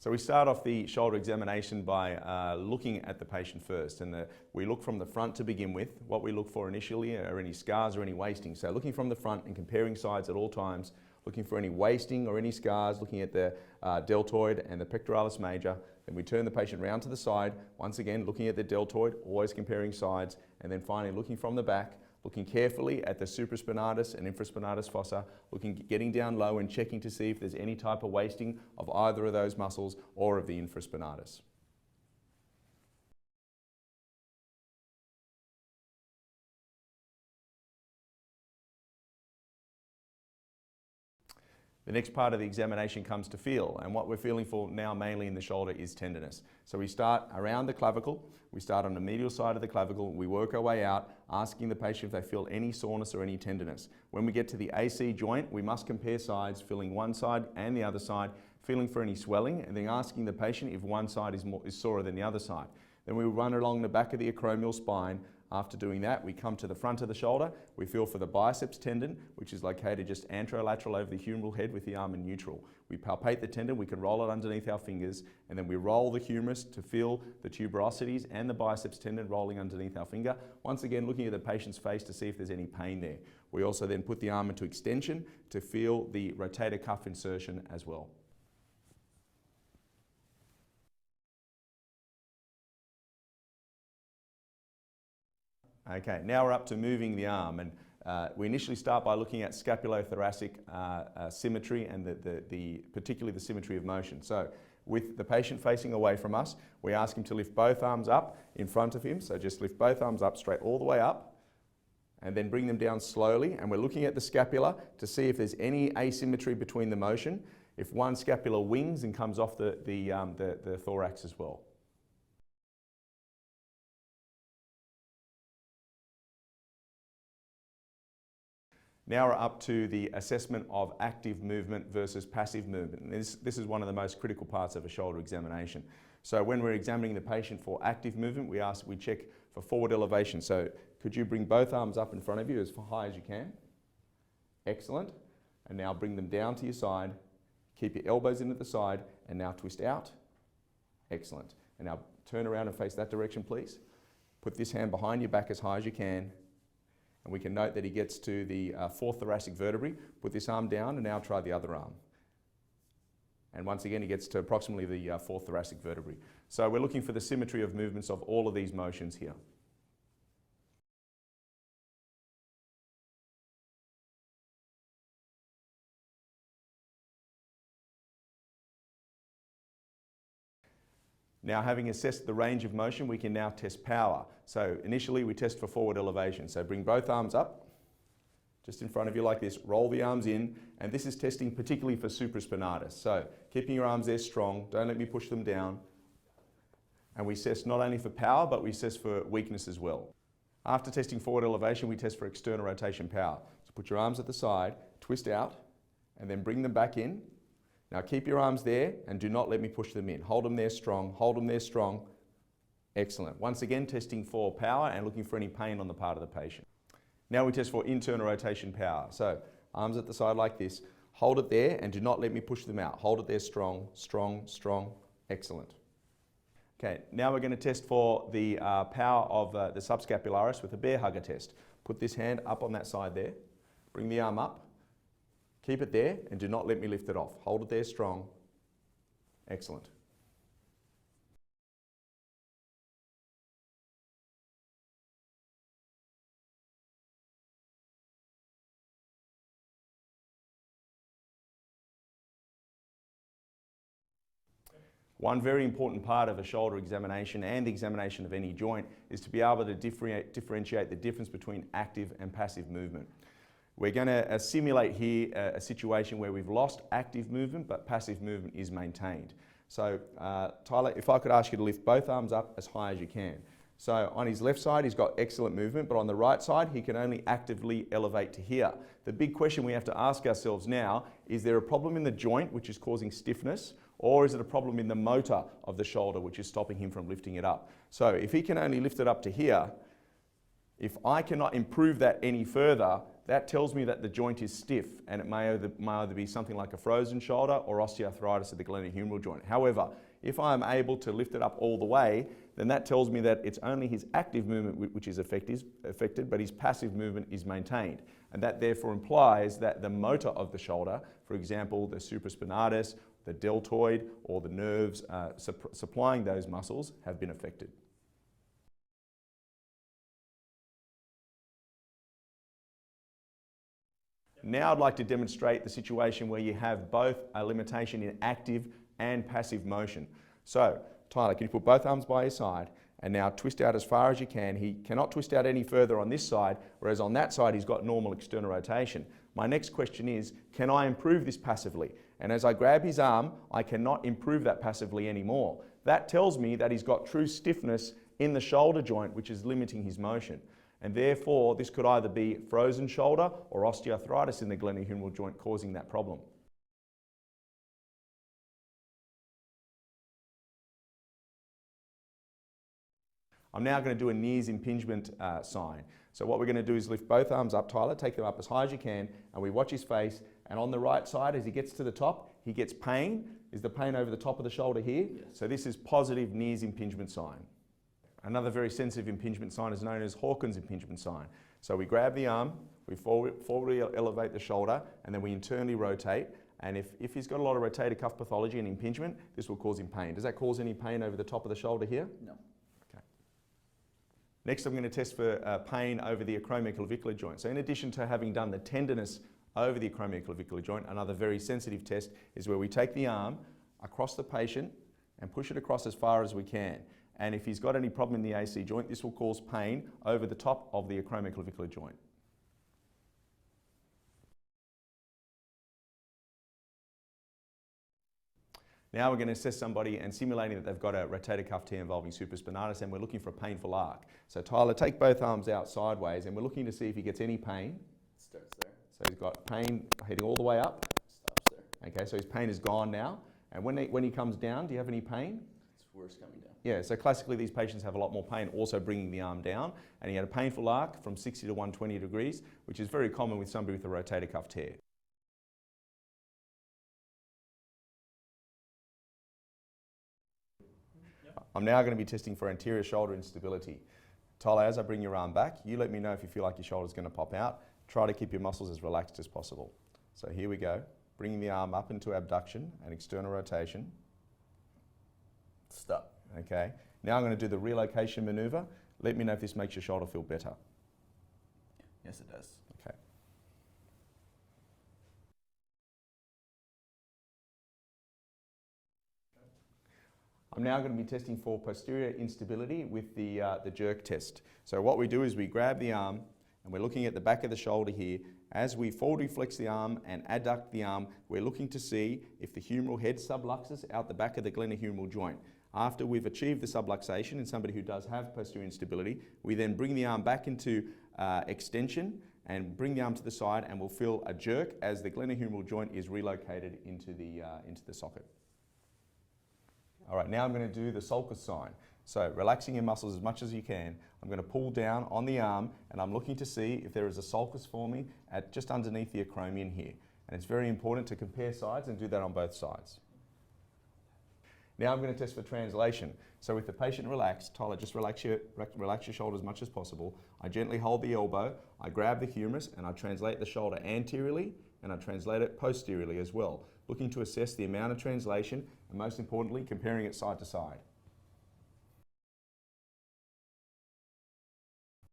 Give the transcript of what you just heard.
So we start off the shoulder examination by looking at the patient first, and we look from the front to begin with. What we look for initially are any scars or any wasting. So looking from the front and comparing sides at all times, looking for any wasting or any scars, looking at the deltoid and the pectoralis major. Then we turn the patient round to the side, once again looking at the deltoid, always comparing sides, and then finally looking from the back, looking carefully at the supraspinatus and infraspinatus fossa, getting down low and checking to see if there's any type of wasting of either of those muscles or of the infraspinatus. The next part of the examination comes to feel, and what we're feeling for now mainly in the shoulder is tenderness. So we start around the clavicle, we start on the medial side of the clavicle, we work our way out, asking the patient if they feel any soreness or any tenderness. When we get to the AC joint, we must compare sides, feeling one side and the other side, feeling for any swelling, and then asking the patient if one side is sorer than the other side. Then we run along the back of the acromial spine. After doing that, we come to the front of the shoulder. We feel for the biceps tendon, which is located just anterolateral over the humeral head with the arm in neutral. We palpate the tendon, we can roll it underneath our fingers, and then we roll the humerus to feel the tuberosities and the biceps tendon rolling underneath our finger. Once again, looking at the patient's face to see if there's any pain there. We also then put the arm into extension to feel the rotator cuff insertion as well. Okay, now we're up to moving the arm, and we initially start by looking at scapulothoracic symmetry and particularly the symmetry of motion. So with the patient facing away from us, we ask him to lift both arms up in front of him. So just lift both arms up straight all the way up and then bring them down slowly, and we're looking at the scapula to see if there's any asymmetry between the motion, if one scapula wings and comes off the thorax as well. Now we're up to the assessment of active movement versus passive movement. And this is one of the most critical parts of a shoulder examination. So when we're examining the patient for active movement, we check for forward elevation. So could you bring both arms up in front of you as high as you can? Excellent. And now bring them down to your side. Keep your elbows in at the side, and now twist out. Excellent. And now turn around and face that direction, please. Put this hand behind your back as high as you can. And we can note that he gets to the fourth thoracic vertebrae. Put this arm down and now try the other arm. And once again, he gets to approximately the fourth thoracic vertebrae. So we're looking for the symmetry of movements of all of these motions here. Now, having assessed the range of motion, we can now test power. So initially we test for forward elevation. So bring both arms up, just in front of you like this, roll the arms in, and this is testing particularly for supraspinatus. So keeping your arms there strong, don't let me push them down. And we assess not only for power, but we assess for weakness as well. After testing forward elevation, we test for external rotation power. So put your arms at the side, twist out, and then bring them back in. Now keep your arms there and do not let me push them in. Hold them there strong, hold them there strong. Excellent. Once again, testing for power and looking for any pain on the part of the patient. Now we test for internal rotation power. So arms at the side like this. Hold it there and do not let me push them out. Hold it there strong, strong, strong. Excellent. Okay, now we're going to test for the power of the subscapularis with a bear hugger test. Put this hand up on that side there. Bring the arm up. Keep it there and do not let me lift it off. Hold it there strong. Excellent. One very important part of a shoulder examination and the examination of any joint is to be able to differentiate the difference between active and passive movement. We're going to simulate here a situation where we've lost active movement, but passive movement is maintained. So Tyler, if I could ask you to lift both arms up as high as you can. So on his left side, he's got excellent movement, but on the right side, he can only actively elevate to here. The big question we have to ask ourselves now, is there a problem in the joint which is causing stiffness, or is it a problem in the motor of the shoulder which is stopping him from lifting it up? So if he can only lift it up to here, If I cannot improve that any further, that tells me that the joint is stiff, and it may either be something like a frozen shoulder or osteoarthritis of the glenohumeral joint. However, if I'm able to lift it up all the way, then that tells me that it's only his active movement which is affected, but his passive movement is maintained. And that therefore implies that the motor of the shoulder, for example, the supraspinatus, the deltoid, or the nerves supplying those muscles have been affected. Now I'd like to demonstrate the situation where you have both a limitation in active and passive motion. So, Tyler, can you put both arms by your side and now twist out as far as you can? He cannot twist out any further on this side, whereas on that side he's got normal external rotation. My next question is, can I improve this passively? And as I grab his arm, I cannot improve that passively anymore. That tells me that he's got true stiffness in the shoulder joint, which is limiting his motion. And therefore, this could either be frozen shoulder or osteoarthritis in the glenohumeral joint causing that problem. I'm now going to do a knees impingement sign. So what we're going to do is lift both arms up, Tyler, take them up as high as you can, and we watch his face. And on the right side, as he gets to the top, he gets pain. Is the pain over the top of the shoulder here? Yes. So this is positive knees impingement sign. Another very sensitive impingement sign is known as Hawkins impingement sign. So we grab the arm, we forward elevate the shoulder, and then we internally rotate. And if he's got a lot of rotator cuff pathology and impingement, this will cause him pain. Does that cause any pain over the top of the shoulder here? No. Okay. Next, I'm going to test for pain over the acromioclavicular joint. So in addition to having done the tenderness over the acromioclavicular joint, another very sensitive test is where we take the arm across the patient and push it across as far as we can. And if he's got any problem in the AC joint, this will cause pain over the top of the acromioclavicular joint. Now we're going to assess somebody and simulating that they've got a rotator cuff tear involving supraspinatus, and we're looking for a painful arc. So Tyler, take both arms out sideways, and we're looking to see if he gets any pain. Starts there. So he's got pain heading all the way up. Stops there. Okay, so his pain is gone now. And when he comes down, do you have any pain? It's worse coming down. Yeah, so classically these patients have a lot more pain also bringing the arm down, and he had a painful arc from 60 to 120 degrees, which is very common with somebody with a rotator cuff tear. I'm now going to be testing for anterior shoulder instability. Tyler, as I bring your arm back, you let me know if you feel like your shoulder's going to pop out. Try to keep your muscles as relaxed as possible. So here we go, bringing the arm up into abduction and external rotation. Stop. Okay, now I'm going to do the relocation maneuver. Let me know if this makes your shoulder feel better. Yes, it does. Okay. I'm now going to be testing for posterior instability with the jerk test. So what we do is we grab the arm and we're looking at the back of the shoulder here. As we forward reflex the arm and adduct the arm, we're looking to see if the humeral head subluxes out the back of the glenohumeral joint. After we've achieved the subluxation in somebody who does have posterior instability, we then bring the arm back into extension and bring the arm to the side, and we'll feel a jerk as the glenohumeral joint is relocated into the socket. All right, now I'm going to do the sulcus sign. So relaxing your muscles as much as you can, I'm going to pull down on the arm and I'm looking to see if there is a sulcus forming at just underneath the acromion here. And it's very important to compare sides and do that on both sides. Now I'm going to test for translation. So with the patient relaxed, Tyler, just relax your shoulder as much as possible. I gently hold the elbow, I grab the humerus and I translate the shoulder anteriorly and I translate it posteriorly as well, looking to assess the amount of translation and most importantly comparing it side to side.